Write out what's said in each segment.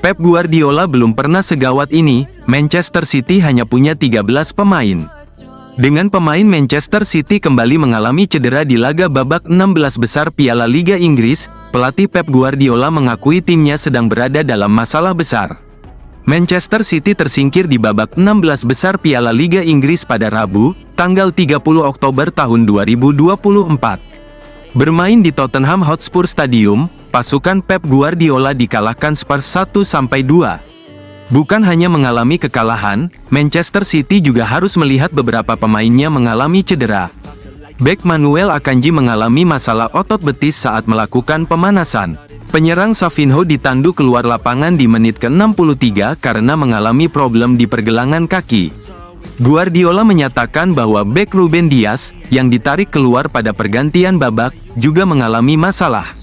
Pep Guardiola belum pernah segawat ini. Manchester City hanya punya 13 pemain. Dengan pemain Manchester City kembali mengalami cedera di laga babak 16 besar Piala Liga Inggris, pelatih Pep Guardiola mengakui timnya sedang berada dalam masalah besar. Manchester City tersingkir di babak 16 besar Piala Liga Inggris pada Rabu, tanggal 30 Oktober tahun 2024. Bermain di Tottenham Hotspur Stadium, pasukan Pep Guardiola dikalahkan Spurs 1-2. Bukan hanya mengalami kekalahan, Manchester City juga harus melihat beberapa pemainnya mengalami cedera. Bek Manuel Akanji mengalami masalah otot betis saat melakukan pemanasan. Penyerang Savinho ditandu keluar lapangan di menit ke-63 karena mengalami problem di pergelangan kaki. Guardiola menyatakan bahwa bek Ruben Dias, yang ditarik keluar pada pergantian babak, juga mengalami masalah.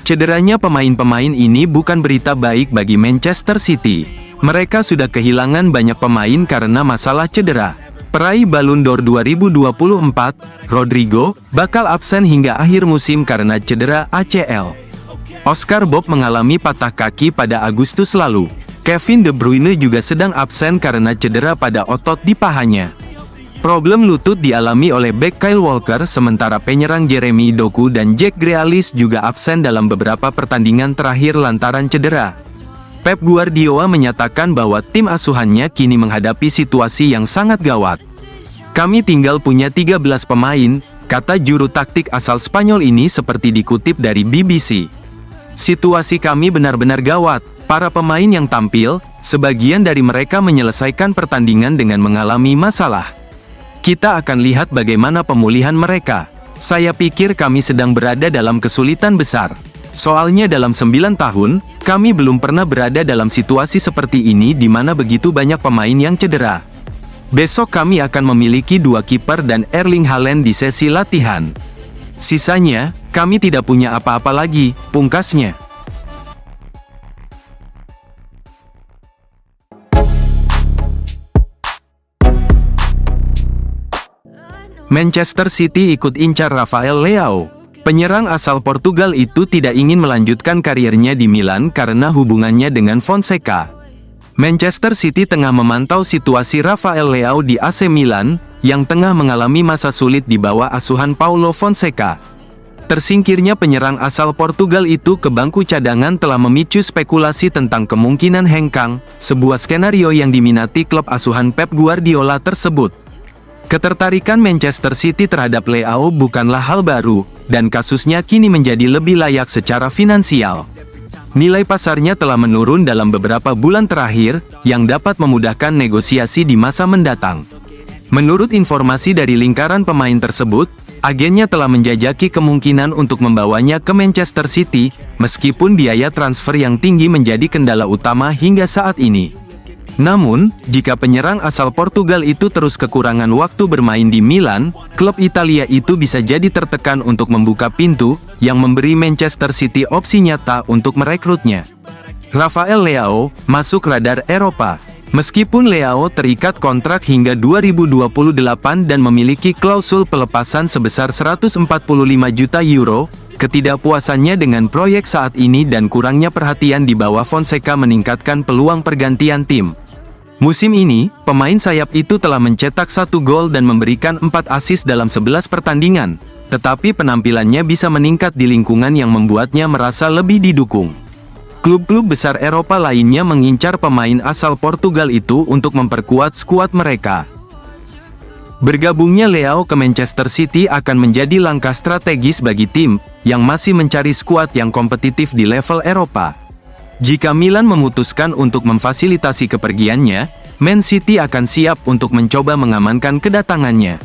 Cederanya pemain-pemain ini bukan berita baik bagi Manchester City. Mereka sudah kehilangan banyak pemain karena masalah cedera. Peraih Ballon d'Or 2024, Rodrigo, bakal absen hingga akhir musim karena cedera ACL. Oscar Bob mengalami patah kaki pada Agustus lalu. Kevin De Bruyne juga sedang absen karena cedera pada otot di pahanya. Problem lutut dialami oleh bek Kyle Walker, sementara penyerang Jeremy Doku dan Jack Grealish juga absen dalam beberapa pertandingan terakhir lantaran cedera. Pep Guardiola menyatakan bahwa tim asuhannya kini menghadapi situasi yang sangat gawat. Kami tinggal punya 13 pemain, kata juru taktik asal Spanyol ini seperti dikutip dari BBC. Situasi kami benar-benar gawat. Para pemain yang tampil, sebagian dari mereka menyelesaikan pertandingan dengan mengalami masalah. Kita akan lihat bagaimana pemulihan mereka. Saya pikir kami sedang berada dalam kesulitan besar. Soalnya dalam 9 tahun, kami belum pernah berada dalam situasi seperti ini di mana begitu banyak pemain yang cedera. Besok kami akan memiliki 2 kiper dan Erling Haaland di sesi latihan. Sisanya, kami tidak punya apa-apa lagi, pungkasnya. Manchester City ikut incar Rafael Leao. Penyerang asal Portugal itu tidak ingin melanjutkan karirnya di Milan karena hubungannya dengan Fonseca. Manchester City tengah memantau situasi Rafael Leao di AC Milan, yang tengah mengalami masa sulit di bawah asuhan Paulo Fonseca. Tersingkirnya penyerang asal Portugal itu ke bangku cadangan telah memicu spekulasi tentang kemungkinan hengkang, sebuah skenario yang diminati klub asuhan Pep Guardiola tersebut. Ketertarikan Manchester City terhadap Leao bukanlah hal baru, dan kasusnya kini menjadi lebih layak secara finansial. Nilai pasarnya telah menurun dalam beberapa bulan terakhir, yang dapat memudahkan negosiasi di masa mendatang. Menurut informasi dari lingkaran pemain tersebut, agennya telah menjajaki kemungkinan untuk membawanya ke Manchester City, meskipun biaya transfer yang tinggi menjadi kendala utama hingga saat ini. Namun, jika penyerang asal Portugal itu terus kekurangan waktu bermain di Milan, klub Italia itu bisa jadi tertekan untuk membuka pintu, yang memberi Manchester City opsi nyata untuk merekrutnya. Rafael Leao masuk radar Eropa. Meskipun Leao terikat kontrak hingga 2028 dan memiliki klausul pelepasan sebesar 145 juta euro, ketidakpuasannya dengan proyek saat ini dan kurangnya perhatian di bawah Fonseca meningkatkan peluang pergantian tim. Musim ini, pemain sayap itu telah mencetak 1 gol dan memberikan 4 assist dalam 11 pertandingan, tetapi penampilannya bisa meningkat di lingkungan yang membuatnya merasa lebih didukung. Klub-klub besar Eropa lainnya mengincar pemain asal Portugal itu untuk memperkuat skuad mereka. Bergabungnya Leao ke Manchester City akan menjadi langkah strategis bagi tim yang masih mencari skuad yang kompetitif di level Eropa. Jika Milan memutuskan untuk memfasilitasi kepergiannya, Man City akan siap untuk mencoba mengamankan kedatangannya.